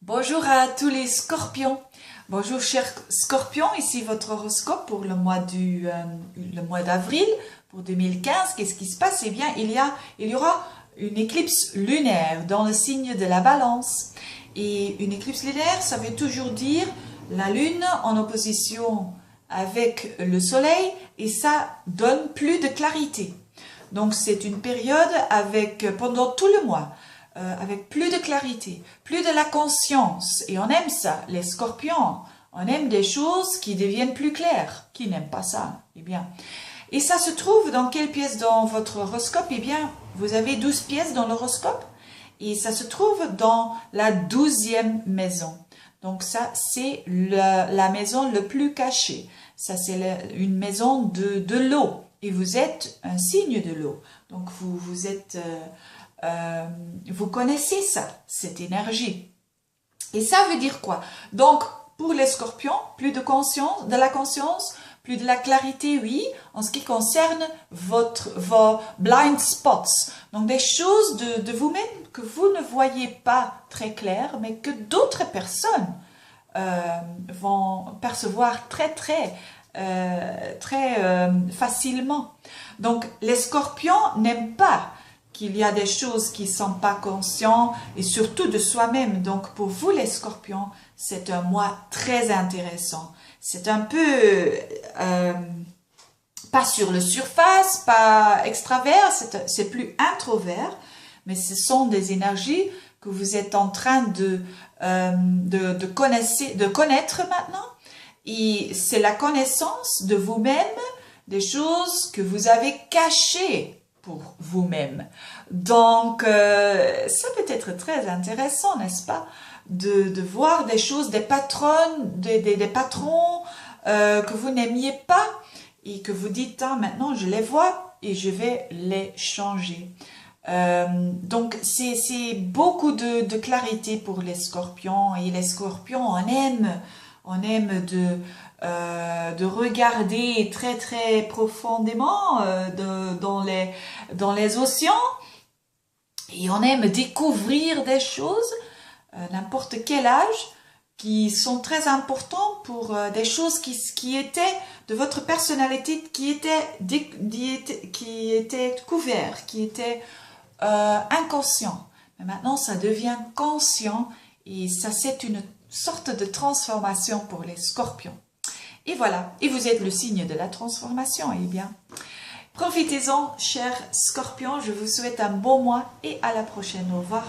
Bonjour à tous les scorpions. Bonjour chers scorpions, ici votre horoscope pour le mois d'avril pour 2015. Qu'est-ce qui se passe? Eh bien, il y aura une éclipse lunaire dans le signe de la Balance. Et une éclipse lunaire, ça veut toujours dire la lune en opposition avec le soleil et ça donne plus de clarité. Donc c'est une période pendant tout le mois. Avec plus de clarité, plus de la conscience. Et on aime ça, les scorpions. On aime des choses qui deviennent plus claires. Qui n'aime pas ça? Eh bien. Et ça se trouve dans quelle pièce dans votre horoscope? Eh bien, vous avez 12 pièces dans l'horoscope. Et ça se trouve dans la 12e maison. Donc ça, c'est la maison le plus cachée. Ça, c'est une maison de l'eau. Et vous êtes un signe de l'eau. Donc vous êtes... vous connaissez ça, cette énergie. Et ça veut dire quoi? Donc, pour les scorpions, plus de conscience, de la conscience, plus de la clarité, oui, en ce qui concerne vos blind spots. Donc, des choses de vous-même que vous ne voyez pas très clair, mais que d'autres personnes vont percevoir très facilement. Donc, les scorpions n'aiment pas qu'il y a des choses qui ne sont pas conscientes et surtout de soi-même. Donc pour vous les scorpions, c'est un mois très intéressant. C'est un peu pas sur le surface, pas extravert, c'est plus introvert, mais ce sont des énergies que vous êtes en train de connaître maintenant. Et c'est la connaissance de vous-même, des choses que vous avez cachées pour vous-même. Donc, ça peut être très intéressant, n'est-ce pas, de voir des choses, des patronnes, des patrons que vous n'aimiez pas et que vous dites, ah, maintenant je les vois et je vais les changer. Donc, c'est beaucoup de clarité pour les scorpions. Et les scorpions, on aime de regarder très profondément dans les océans et on aime découvrir des choses, n'importe quel âge, qui sont très importants pour des choses qui étaient de votre personnalité, qui étaient couverts, qui étaient inconscients. Mais maintenant, ça devient conscient et ça, c'est une sorte de transformation pour les scorpions. Et voilà, et vous êtes le signe de la transformation, eh bien. Profitez-en, chers scorpions, je vous souhaite un bon mois et à la prochaine, au revoir.